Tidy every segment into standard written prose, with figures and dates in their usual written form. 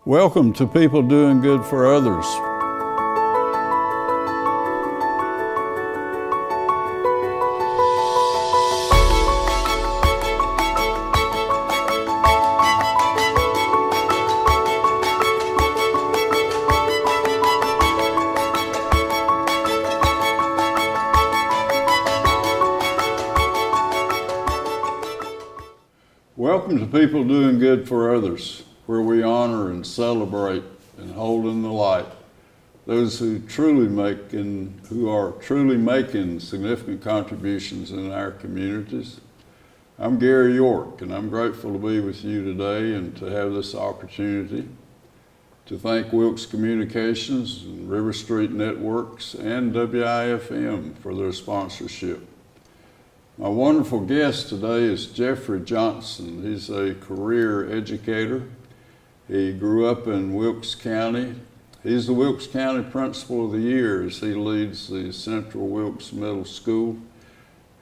Welcome to People Doing Good for Others. Welcome to People Doing Good for Others, where we honor and celebrate and hold in the light those who are truly making significant contributions in our communities. I'm Gary York, and I'm grateful to be with you today and to have this opportunity to thank Wilkes Communications and RiverStreet Networks and WIFM for their sponsorship. My wonderful guest today is Jeffery Johnson. He's a career educator. He grew up in Wilkes County. He's the Wilkes County Principal of the Year as he leads the Central Wilkes Middle School.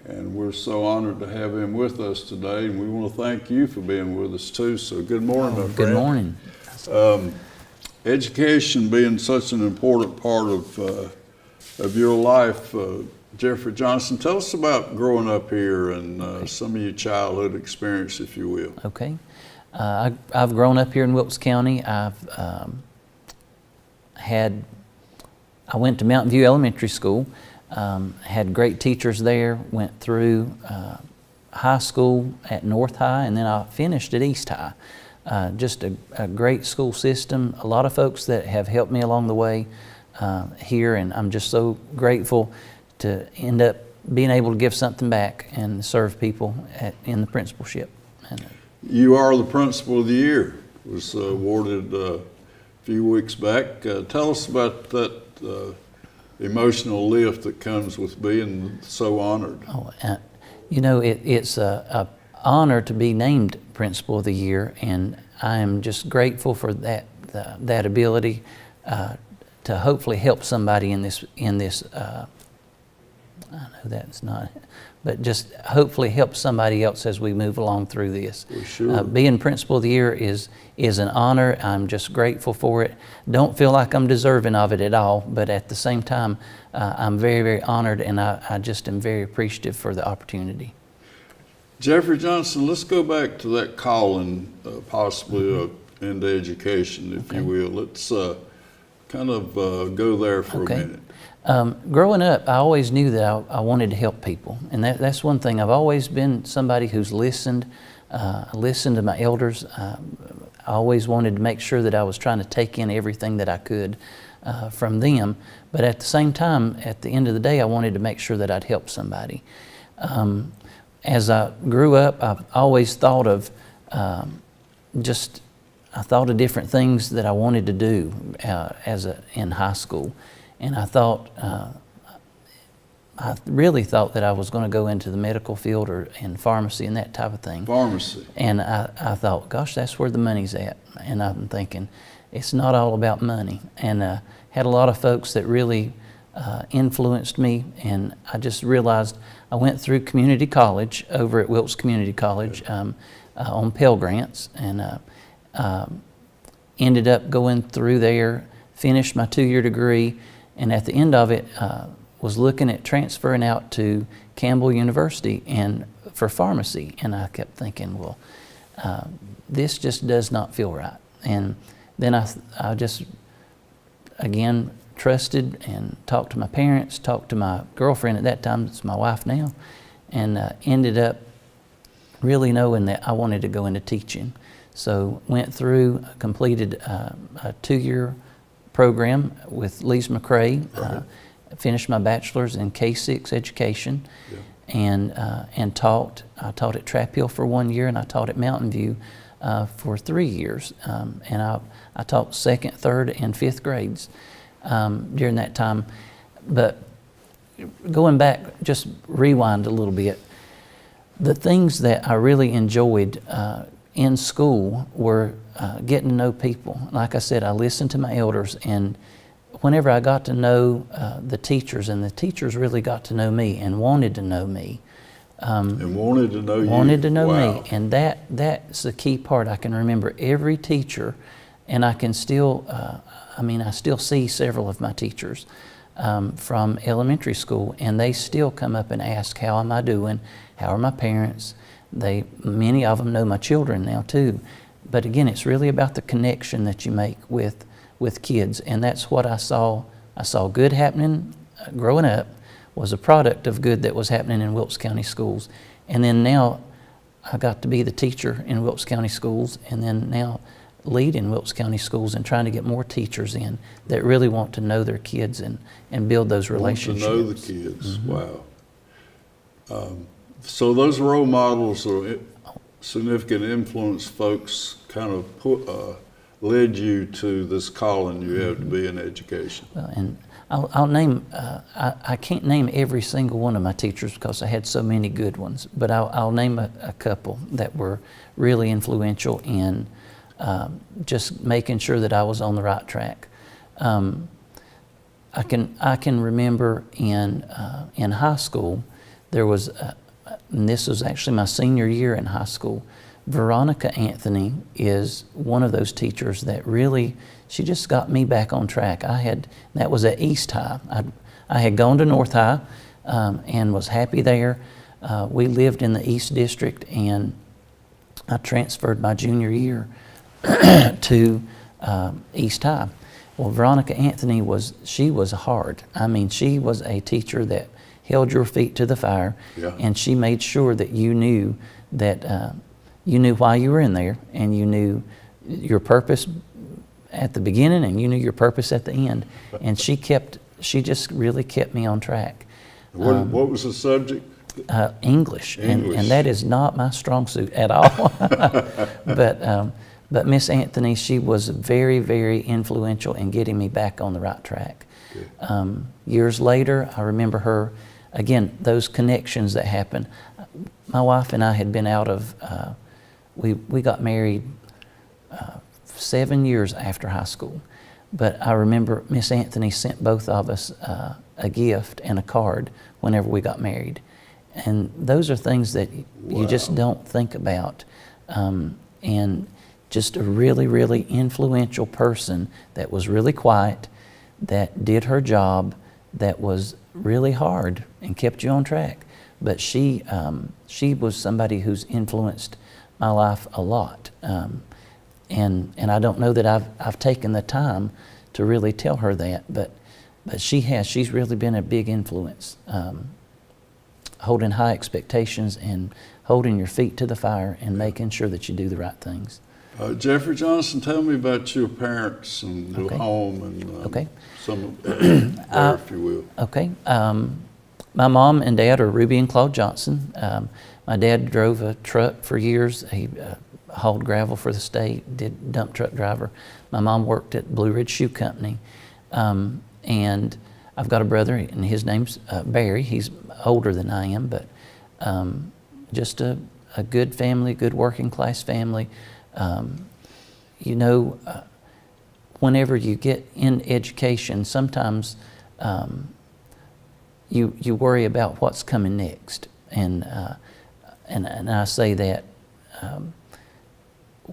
And we're so honored to have him with us today. And we want to thank you for being with us too. So good morning, my friend. Good morning. Education being such an important part of your life, Jeffery Johnson, tell us about growing up here and some of your childhood experience, if you will. Okay. I've grown up here in Wilkes County. I went to Mountain View Elementary School, had great teachers there, went through high school at North High, and then I finished at East High. Just a great school system, a lot of folks that have helped me along the way here, and I'm just so grateful to end up being able to give something back and serve people in the principalship. You are the Principal of the Year. It was awarded a few weeks back. Tell us about that emotional lift that comes with being so honored. It's an honor to be named Principal of the Year, and I am just grateful for that ability to hopefully help somebody in this. I know that's not, but just hopefully help somebody else as we move along through this. Sure. Being Principal of the Year is an honor. I'm just grateful for it. Don't feel like I'm deserving of it at all, but at the same time, I'm very, very honored, and I just am very appreciative for the opportunity. Jeffery Johnson, let's go back to that calling, possibly into education, if you will. Let's kind of go there for a minute. Growing up, I always knew that I wanted to help people, and that's one thing. I've always been somebody who's listened to my elders. I always wanted to make sure that I was trying to take in everything that I could from them, but at the same time, at the end of the day, I wanted to make sure that I'd help somebody. As I grew up, I've always thought of different things that I wanted to do in high school. And I really thought that I was going to go into the medical field or in pharmacy and that type of thing. Pharmacy. And I thought, gosh, that's where the money's at. And I'm thinking, it's not all about money. And had a lot of folks that really influenced me. And I just realized I went through community college over at Wilkes Community College on Pell Grants, and ended up going through there, finished my 2-year degree. And at the end of it, was looking at transferring out to Campbell University and for pharmacy. And I kept thinking, well, this just does not feel right. And then I just, again, trusted and talked to my parents, talked to my girlfriend at that time, it's my wife now, and ended up really knowing that I wanted to go into teaching. So went through, completed a 2-year program with Lise McRae, finished my bachelor's in K-6 education, and taught. I taught at Trap Hill for 1 year, and I taught at Mountain View for 3 years. And I taught 2nd, 3rd, and 5th grades during that time. But going back, just rewind a little bit, the things that I really enjoyed in school were getting to know people. Like I said, I listened to my elders, and whenever I got to know the teachers, and the teachers really got to know me and wanted to know me. And wanted to know you. Wanted to know Wow. me, and that's the key part. I can remember every teacher And I can still, I still see several of my teachers from elementary school, and they still come up and ask, how am I doing? How are my parents? Many of them know my children now too. But again, it's really about the connection that you make with kids, and that's what I saw. I saw good happening growing up, was a product of good that was happening in Wilkes County schools. And then now I got to be the teacher in Wilkes County schools, and then now lead in Wilkes County schools and trying to get more teachers in that really want to know their kids and build those relationships. Want to know the kids, wow. So those role models or significant influence folks kind of led you to this calling you have to be in education. Well, and I'll name, I can't name every single one of my teachers because I had so many good ones, but I'll name a couple that were really influential in just making sure that I was on the right track. I can remember in high school, there was, and this was actually my senior year in high school, Veronica Anthony is one of those teachers that really, she just got me back on track. That was at East High. I had gone to North High and was happy there. We lived in the East District, and I transferred my junior year to East High. Well, Veronica Anthony was hard. I mean, she was a teacher that held your feet to the fire, and she made sure that you knew that you knew why you were in there, and you knew your purpose at the beginning, and you knew your purpose at the end. And she just really kept me on track. What was the subject? English. And that is not my strong suit at all. But Miss Anthony, she was very, very influential in getting me back on the right track. Years later, I remember her, again, those connections that happened. My wife and I had been out of, we got married 7 years after high school. But I remember Miss Anthony sent both of us a gift and a card whenever we got married. And those are things that you just don't think about. And just a really, really influential person that was really quiet, that did her job, that was really hard and kept you on track. But she was somebody who's influenced my life a lot. And I don't know that I've taken the time to really tell her that, but she has. She's really been a big influence, holding high expectations and holding your feet to the fire and making sure that you do the right things. Jeffery Johnson, tell me about your parents and your home and some of there, if you will. Okay. My mom and dad are Ruby and Claude Johnson. My dad drove a truck for years. He hauled gravel for the state, did dump truck driver. My mom worked at Blue Ridge Shoe Company. And I've got a brother, and his name's Barry. He's older than I am, but just a good family, good working class family. Whenever you get in education, sometimes you worry about what's coming next, and I say that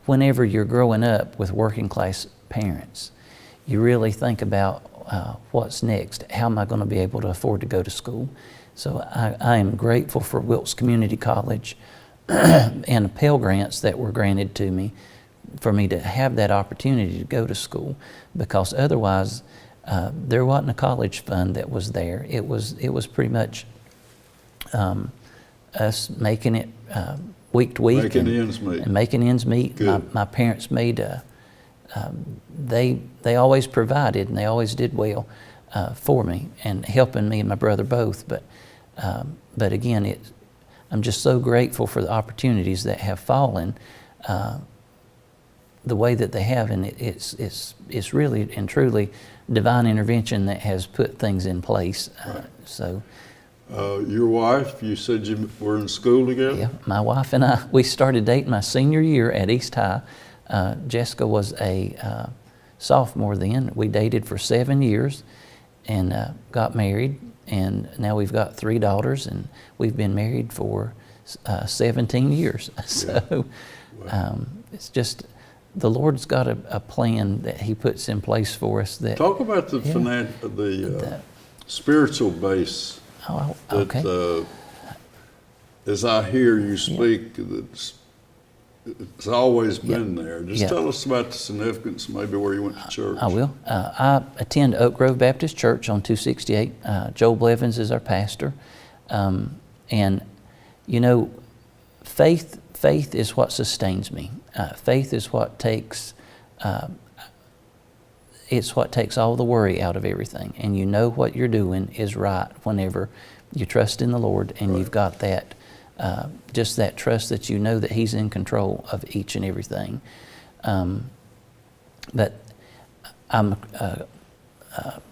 whenever you're growing up with working class parents, you really think about what's next. How am I going to be able to afford to go to school? So I am grateful for Wilkes Community College and the Pell Grants that were granted to me for me to have that opportunity to go to school, because otherwise there wasn't a college fund that was there. It was pretty much us making it week to week and making ends meet. My parents made they always provided, and they always did well for me and helping me and my brother both. But again, I'm just so grateful for the opportunities that have fallen the way that they have, and it's really and truly divine intervention that has put things in place. Your wife, you said you were in school together? Yeah, my wife and I, we started dating my senior year at East High. Jessica was a sophomore then. We dated for 7 years and got married, and now we've got 3 daughters, and we've been married for 17 years. So it's just the Lord's got a plan that He puts in place for us. That Talk about the spiritual base oh, that, okay. as I hear you speak, it's always been there. Just tell us about the significance, maybe where you went to church. I will. I attend Oak Grove Baptist Church on 268. Joel Blevins is our pastor. And, you know, faith is what sustains me. Faith is what takes, it's what takes all the worry out of everything. And you know what you're doing is right whenever you trust in the Lord and you've got that, just that trust that you know that He's in control of each and everything. But I'm a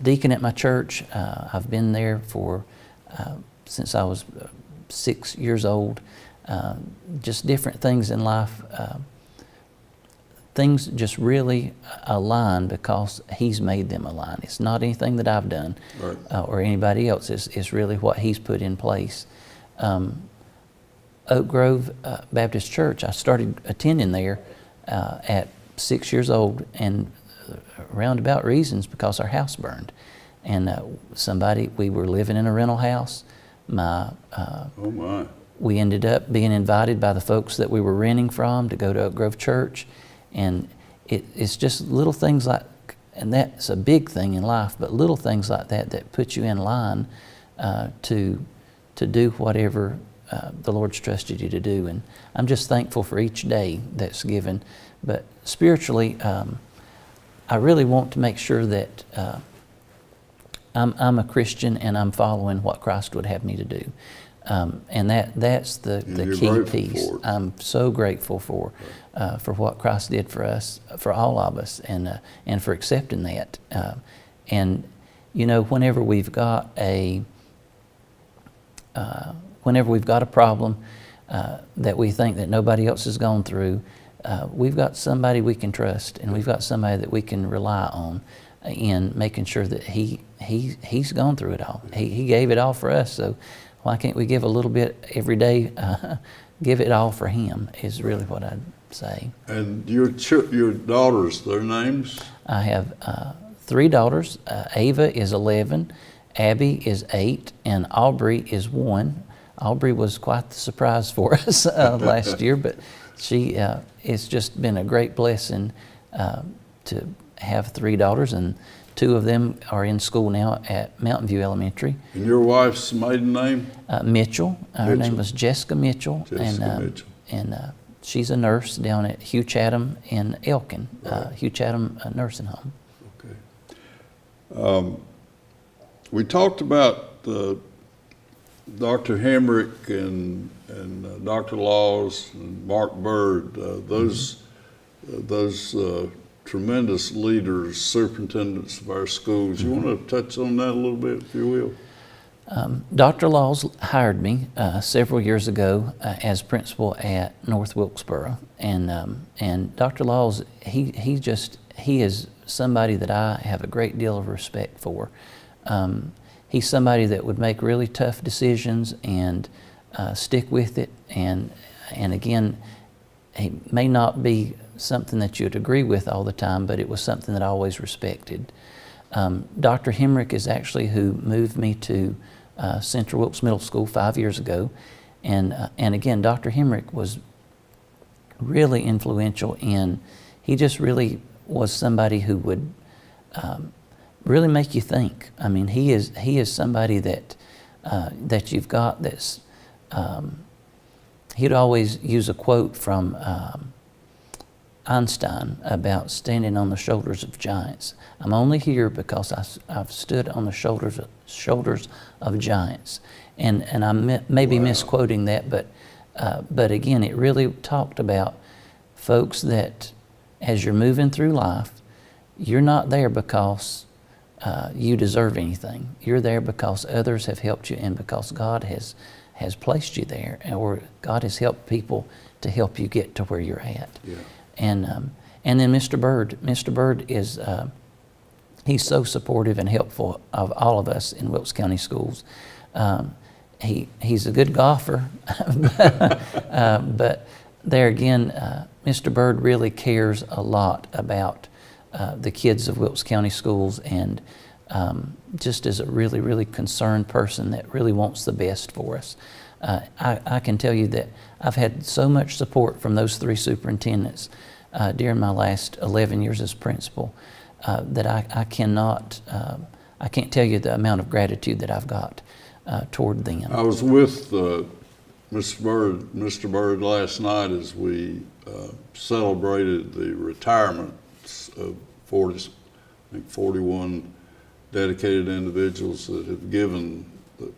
deacon at my church. I've been there for since I was 6 years old. Just different things in life. Things just really align because He's made them align. It's not anything that I've done or anybody else. It's really what He's put in place. Oak Grove Baptist Church, I started attending there at 6 years old, and roundabout reasons because our house burned. And we were living in a rental house. We ended up being invited by the folks that we were renting from to go to Oak Grove Church. And it's just little things like, and that's a big thing in life, but little things like that put you in line to do whatever the Lord's trusted you to do. And I'm just thankful for each day that's given. But spiritually, I really want to make sure that I'm a Christian and I'm following what Christ would have me to do. And that's the key piece. I'm so grateful for what Christ did for us, for all of us, and for accepting that. And you know, whenever we've got a problem that we think that nobody else has gone through, we've got somebody we can trust, and we've got somebody that we can rely on in making sure that he's gone through it all. He gave it all for us, so why can't we give a little bit every day? Give it all for Him is really what I'd say. And your daughters, their names? I have 3 daughters. Ava is 11, Abby is 8, and Aubrey is 1. Aubrey was quite the surprise for us last year, but it's just been a great blessing to have 3 daughters, and 2 of them are in school now at Mountain View Elementary. And your wife's maiden name? Mitchell. Her name was Jessica Mitchell. Mitchell. And she's a nurse down at Hugh Chatham in Elkin, Hugh Chatham Nursing Home. Okay. We talked about Dr. Hemrick and Dr. Laws and Mark Bird, those tremendous leaders, superintendents of our schools. You want to touch on that a little bit, if you will? Dr. Laws hired me several years ago as principal at North Wilkesboro, and Dr. Laws, he is somebody that I have a great deal of respect for. He's somebody that would make really tough decisions and stick with it, and again, he may not be something that you'd agree with all the time, but it was something that I always respected. Dr. Hemrick is actually who moved me to Central Wilkes Middle School 5 years ago, and again, Dr. Hemrick was really influential he just really was somebody who would really make you think. I mean, he is somebody that you've got that's, he'd always use a quote from Einstein about standing on the shoulders of giants. I'm only here because I've stood on the shoulders of giants. And I may be misquoting that, but again, it really talked about folks that as you're moving through life, you're not there because you deserve anything. You're there because others have helped you and because God has placed you there, or God has helped people to help you get to where you're at. Yeah. And then Mr. Bird is, he's so supportive and helpful of all of us in Wilkes County schools. He's a good golfer, but there again, Mr. Byrd really cares a lot about the kids of Wilkes County schools, and just as a really, really concerned person that really wants the best for us. I can tell you that I've had so much support from those three superintendents during my last 11 years as principal that I can't tell you the amount of gratitude that I've got toward them. I was with Mr. Byrd last night as we celebrated the retirements of 41 dedicated individuals that have given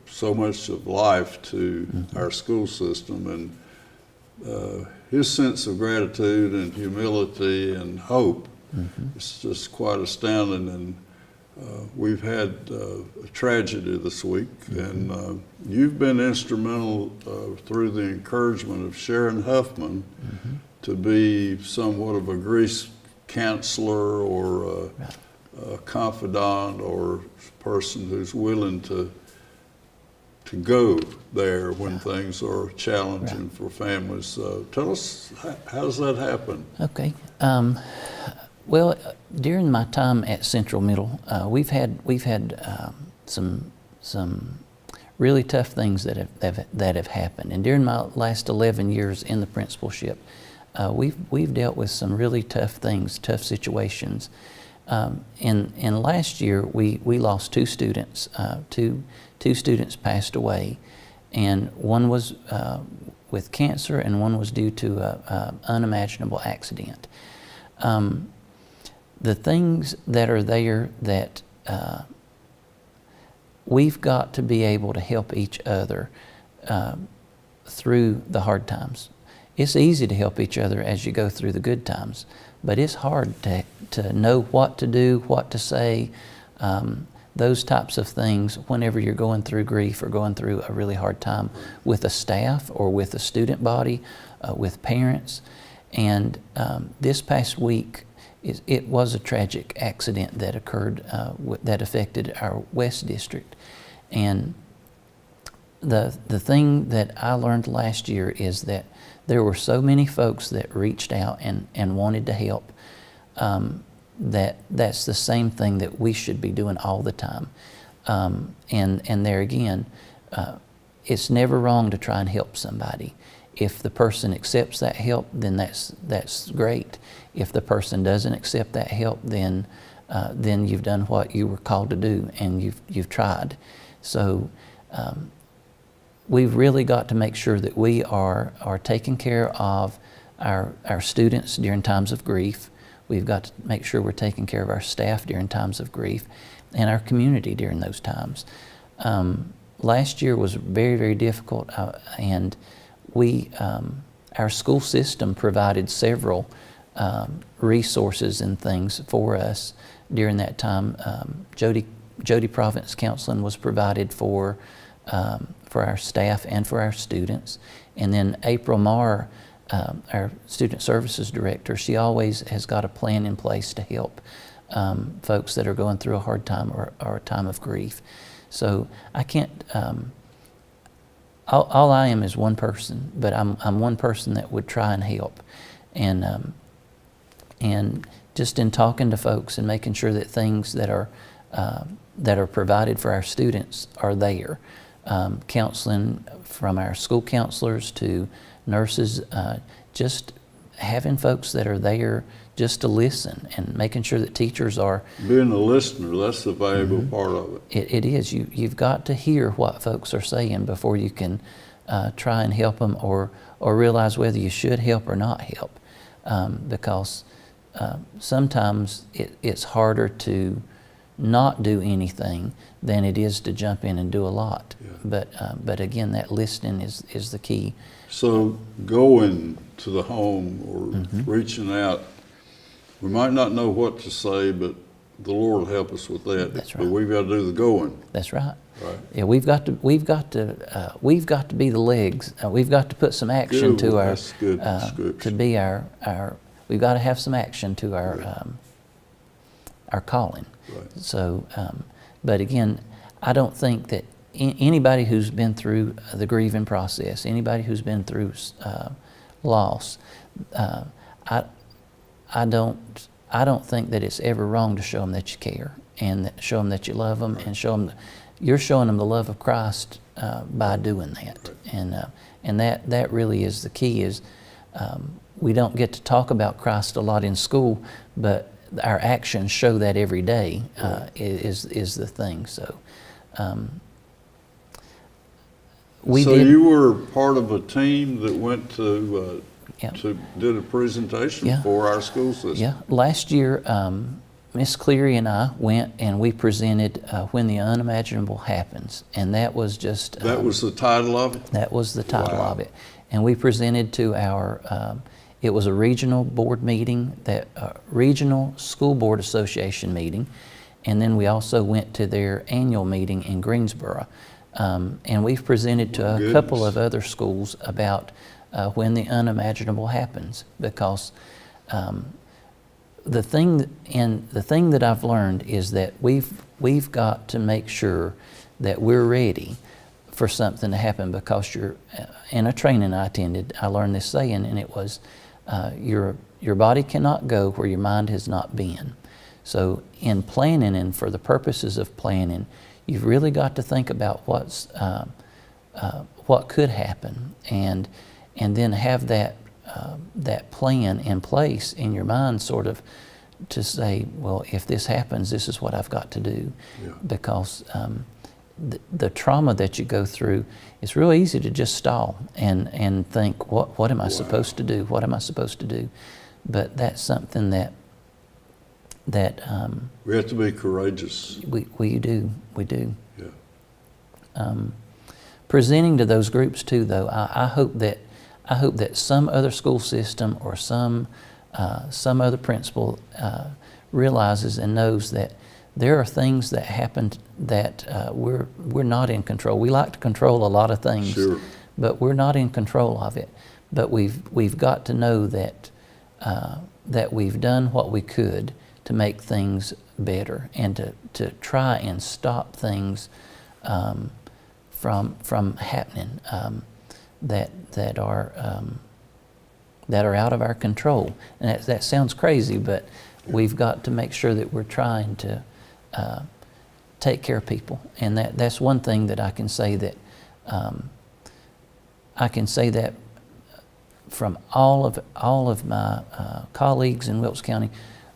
so much of life to our school system, and his sense of gratitude and humility and hope is just quite astounding. And we've had a tragedy this week, and you've been instrumental through the encouragement of Sharon Huffman to be somewhat of a grief counselor or a confidant or person who's willing to go there when things are challenging for families. Tell us, how does that happen? Okay. Well, during my time at Central Middle, we've had some really tough things that have happened, and during my last 11 years in the principalship, we've dealt with some really tough things, tough situations. And last year we lost two students. Two students passed away, and one was with cancer, and one was due to an unimaginable accident. The things that are there that we've got to be able to help each other through the hard times. It's easy to help each other as you go through the good times, but it's hard to know what to do, what to say, those types of things whenever you're going through grief or going through a really hard time with a staff or with a student body, with parents. And this past week, it was a tragic accident that occurred that affected our West District. And the thing that I learned last year is that there were so many folks that reached out and wanted to help, that's the same thing that we should be doing all the time. And there again, it's never wrong to try and help somebody. If the person accepts that help, then that's great. If the person doesn't accept that help, then you've done what you were called to do, and you've tried. So we've really got to make sure that we are taking care of our students during times of grief. We've got to make sure we're taking care of our staff during times of grief, and our community during those times. Last year was very, very difficult, and our school system provided several resources and things for us during that time. Jody Province Counseling was provided for our staff and for our students. And then April Marr, our student services director, she always has got a plan in place to help folks that are going through a hard time or a time of grief. So I can't, all I am is one person, but I'm one person that would try and help. And just in talking to folks and making sure that things that are provided for our students are there. Counseling from our school counselors to nurses, just having folks that are there just to listen, and making sure that teachers are... Being a listener, that's the valuable part of it. It is. You've got to hear what folks are saying before you can try and help them or realize whether you should help or not help. Because sometimes it's harder to not do anything than it is to jump in and do a lot. Yeah. But again, that listening is the key. So going to the home or reaching out, we might not know what to say, but the Lord will help us with that. That's right. But we've got to do the going. That's right. Right. Yeah, we've got to be the legs. We've got to put some action to our. That's good description. To be our. We've got to have some action to our calling. Right. So, but again, I don't think that anybody who's been through the grieving process, anybody who's been through loss, I don't think that it's ever wrong to show them that you care, and show them that you love them, and show them you're showing them the love of Christ by doing that. And that really is the key. Is we don't get to talk about Christ a lot in school, but our actions show that every day is the thing. So. You were part of a team that went to Yeah. did a presentation Yeah. for our school system. Yeah, last year, Miss Cleary and I went and we presented When the Unimaginable Happens, and that was just... That was the title of it? That was the title Wow. of it. And we presented to our, it was a regional board meeting, that regional school board association meeting, and then we also went to their annual meeting in Greensboro. And we've presented to a couple of other schools about when the unimaginable happens, because the thing that I've learned is that we've got to make sure that we're ready for something to happen, because in a training I attended, I learned this saying, and it was your body cannot go where your mind has not been. So in planning, and for the purposes of planning, you've really got to think about what could happen, and then have that plan in place in your mind, sort of to say, well, if this happens, this is what I've got to do. Yeah. Because the trauma that you go through, it's real easy to just stall and think, what am I supposed to do? What am I supposed to do? But that's something that we have to be courageous. we do. Yeah. Presenting to those groups too, though, I hope that some other school system or some other principal realizes and knows that there are things that happen that we're not in control. We like to control a lot of things, Sure. but we're not in control of it. But we've got to know that we've done what we could to make things better, and to try and stop things from happening that are out of our control. And that sounds crazy, but we've got to make sure that we're trying to take care of people. And that's one thing that I can say that from all of my colleagues in Wilkes County,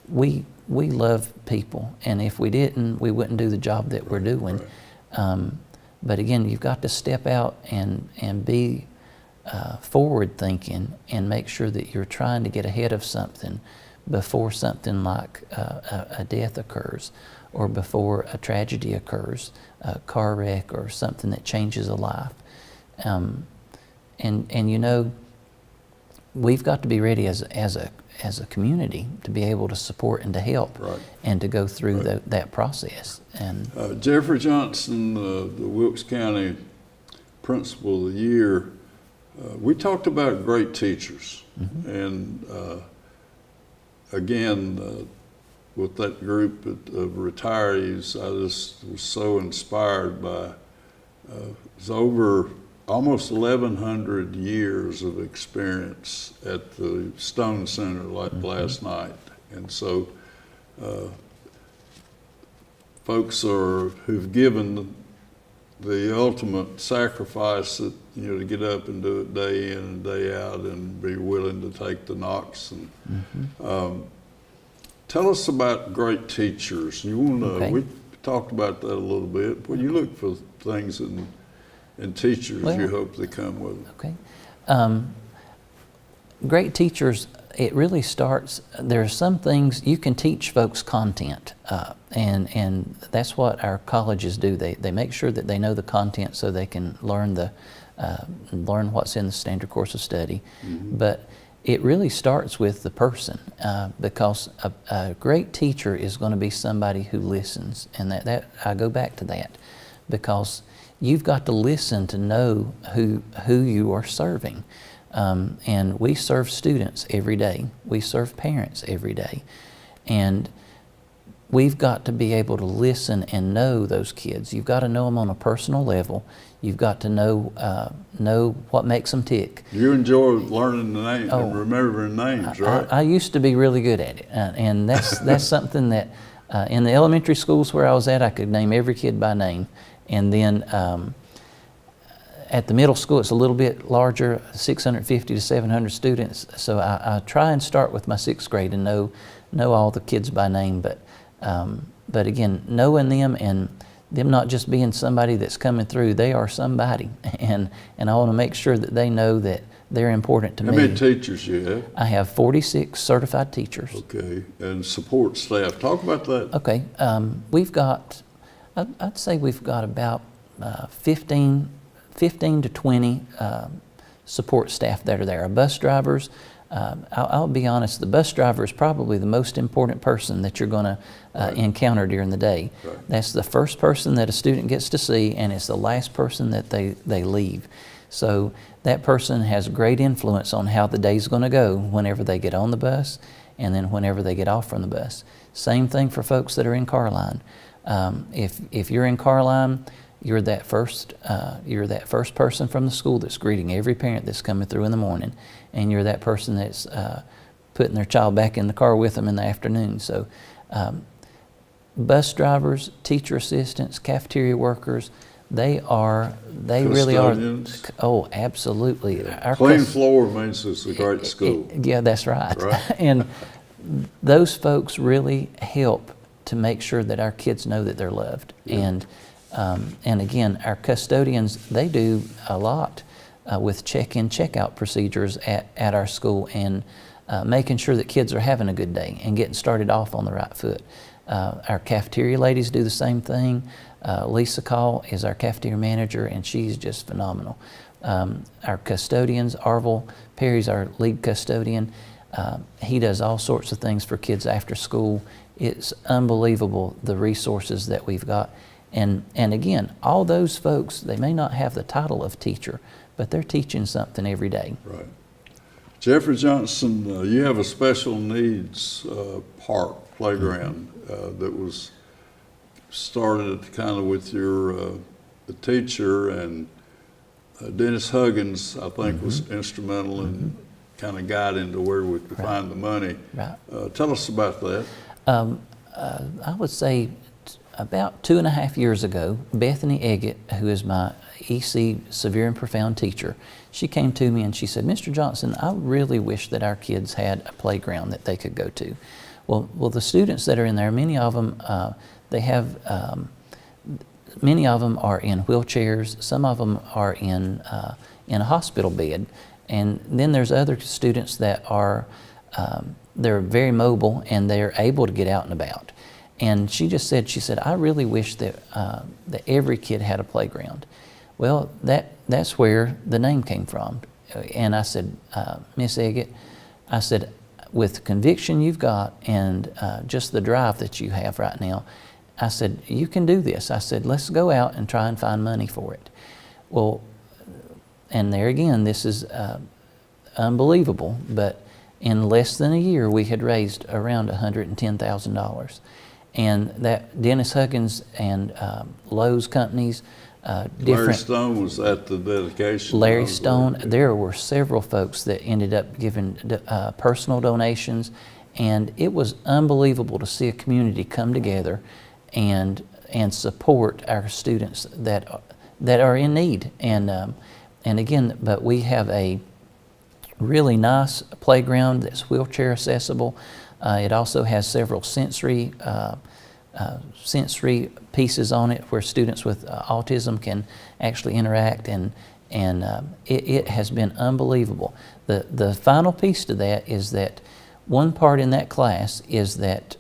we love people, and if we didn't, we wouldn't do the job that we're doing. Right. But again, you've got to step out and be forward thinking, and make sure that you're trying to get ahead of something before something like a death occurs, or before a tragedy occurs, a car wreck or something that changes a life. And you know, we've got to be ready as a community to be able to support and to help, Right. and to go through Right. that process. And Jeffery Johnson, the Wilkes County Principal of the Year, we talked about great teachers. Mm-hmm. And again, with that group of retirees, I just was so inspired by it's over almost 1,100 years of experience at the Stone Center like last night. And so folks who've given the ultimate sacrifice, that, you know, to get up and do it day in and day out and be willing to take the knocks. And tell us about great teachers. You want to? Okay. We talked about that a little bit. Well, you look for things in teachers you hope they come with. Okay. Great teachers, it really starts, there are some things you can teach folks content, and that's what our colleges do. They make sure that they know the content so they can learn what's in the standard course of study. Mm-hmm. But it really starts with the person, because a great teacher is going to be somebody who listens, and that I go back to that, because you've got to listen to know who you are serving. And we serve students every day. We serve parents every day. And we've got to be able to listen and know those kids. You've got to know them on a personal level. You've got to know what makes them tick. You enjoy learning the names Oh, and remembering names, right? I used to be really good at it, and that's something that in the elementary schools where I was at, I could name every kid by name. And then at the middle school, it's a little bit larger, 650 to 700 students. So I try and start with my 6th grade and know all the kids by name. But again, knowing them and them not just being somebody that's coming through, they are somebody. And I want to make sure that they know that they're important to me. How many teachers you have? I have 46 certified teachers. Okay, and support staff. Talk about that. Okay, we've got, I'd say we've got about 15 to 20 support staff that are there. Our bus drivers, I'll be honest, the bus driver is probably the most important person that you're going to encounter during the day. Right. That's the first person that a student gets to see, and it's the last person that they leave. So that person has great influence on how the day's going to go whenever they get on the bus and then whenever they get off from the bus. Same thing for folks that are in car line. If you're in car line, you're that first person from the school that's greeting every parent that's coming through in the morning, and you're that person that's putting their child back in the car with them in the afternoon. So bus drivers, teacher assistants, cafeteria workers, they really are. Oh, absolutely. Clean floor means it's a great school. Yeah, that's right. Right. And those folks really help to make sure that our kids know that they're loved. Yeah. And again, our custodians, they do a lot with check-in, check-out procedures at our school, and making sure that kids are having a good day and getting started off on the right foot. Our cafeteria ladies do the same thing. Lisa Call is our cafeteria manager, and she's just phenomenal. Our custodians, Arvil Perry's our lead custodian. He does all sorts of things for kids after school. It's unbelievable the resources that we've got. And again, all those folks, they may not have the title of teacher, but they're teaching something every day. Right. Jeffery Johnson, you have a special needs park, playground that was started kind of with your the teacher, and Dennis Huggins, I think, was instrumental in kind of guiding to where we could find the money. Right. Tell us about that. I would say about 2.5 years ago, Bethany Eggett, who is my EC severe and profound teacher, she came to me and she said, "Mr. Johnson, I really wish that our kids had a playground that they could go to." Well, the students that are in there, many of them, many of them are in wheelchairs. Some of them are in a hospital bed, and then there's other students that are they're very mobile and they're able to get out and about. And she said, "I really wish that that every kid had a playground." Well, that's where the name came from. And I said, "Miss Eggett," I said, "with the conviction you've got and just the drive that you have right now," I said, "you can do this." I said, "Let's go out and try and find money for it." Well, and there again, this is unbelievable, but in less than a year, we had raised around $110,000. And that Dennis Huggins and Lowe's companies, Larry Stone was at the dedication. Larry Stone, there were several folks that ended up giving personal donations, and it was unbelievable to see a community come together and support our students that are in need. And again, but we have a really nice playground that's wheelchair accessible. It also has several sensory pieces on it where students with autism can actually interact, and it has been unbelievable. The final piece to that is that one part in that class is that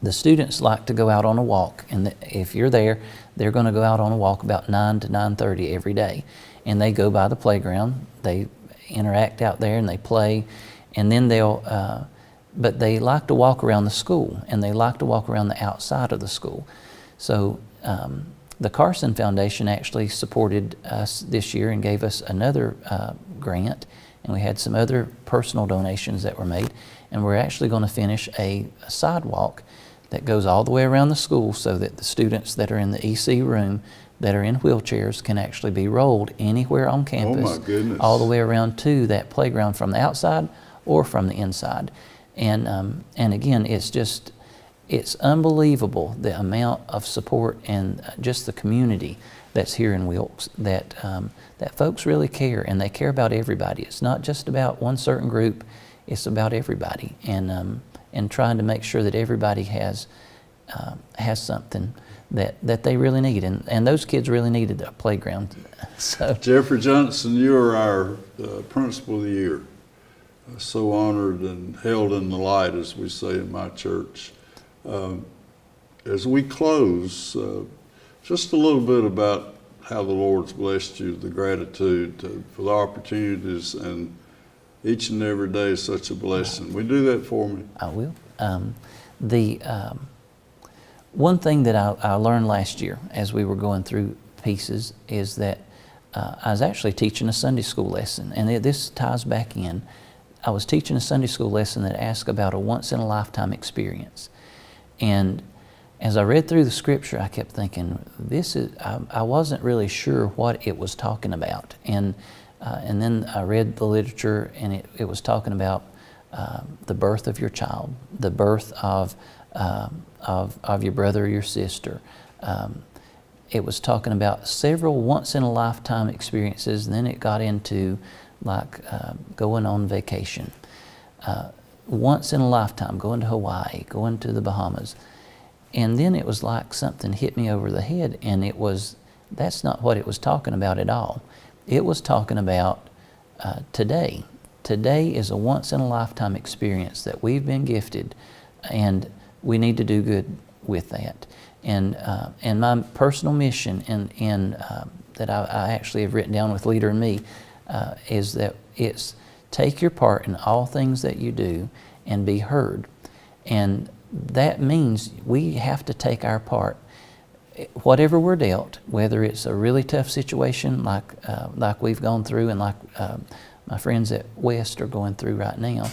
the students like to go out on a walk, and if you're there, they're going to go out on a walk about 9 to 9:30 every day, and they go by the playground, they interact out there and they play, and then but they like to walk around the school, and they like to walk around the outside of the school. So the Carson Foundation actually supported us this year and gave us another grant, and we had some other personal donations that were made, and we're actually going to finish a sidewalk that goes all the way around the school so that the students that are in the EC room that are in wheelchairs can actually be rolled anywhere on campus. Oh my goodness. All the way around to that playground from the outside or from the inside. And again, it's unbelievable the amount of support and just the community that's here in Wilkes, that folks really care, and they care about everybody. It's not just about one certain group, it's about everybody, and trying to make sure that everybody has something that they really need, and those kids really needed a playground. So, Jeffery Johnson, you are our Principal of the Year. So honored and held in the light, as we say in my church. As we close, just a little bit about how the Lord's blessed you, the gratitude for the opportunities, and each and every day is such a blessing. Will you do that for me? I will. One thing that I learned last year as we were going through pieces is that I was actually teaching a Sunday school lesson, and this ties back in. I was teaching a Sunday school lesson that asked about a once-in-a-lifetime experience. And as I read through the scripture, I kept thinking, I wasn't really sure what it was talking about. And then I read the literature, and it was talking about the birth of your child, the birth of your brother or your sister. It was talking about several once-in-a-lifetime experiences, and then it got into like going on vacation. Once in a lifetime, going to Hawaii, going to the Bahamas. And then it was like something hit me over the head, and that's not what it was talking about at all. It was talking about today. Today is a once in a lifetime experience that we've been gifted, and we need to do good with that. And my personal mission that I actually have written down with Leader and me is that it's take your part in all things that you do and be heard. And that means we have to take our part, whatever we're dealt, whether it's a really tough situation like we've gone through, and like my friends at West are going through right now.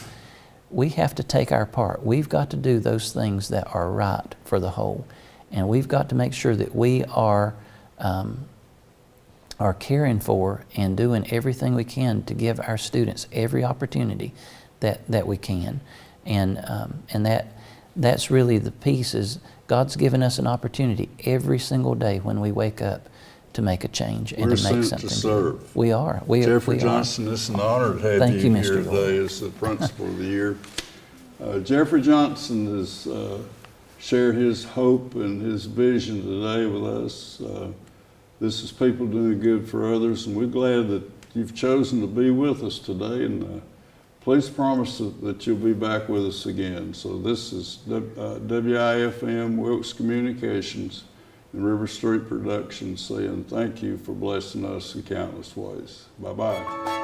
We have to take our part. We've got to do those things that are right for the whole. And we've got to make sure that we are caring for and doing everything we can to give our students every opportunity that we can. And that's really the piece, is God's given us an opportunity every single day when we wake up to make a change and to make something. To serve. We are. Jeffery Johnson, it's an honor to have you Mr. here today as the Principal of the Year. Jeffery Johnson has shared his hope and his vision today with us. This is people doing good for others, and we're glad that you've chosen to be with us today, and please promise that you'll be back with us again. So this is WIFM, Wilkes Communications, and RiverStreet Productions saying thank you for blessing us in countless ways. Bye-bye.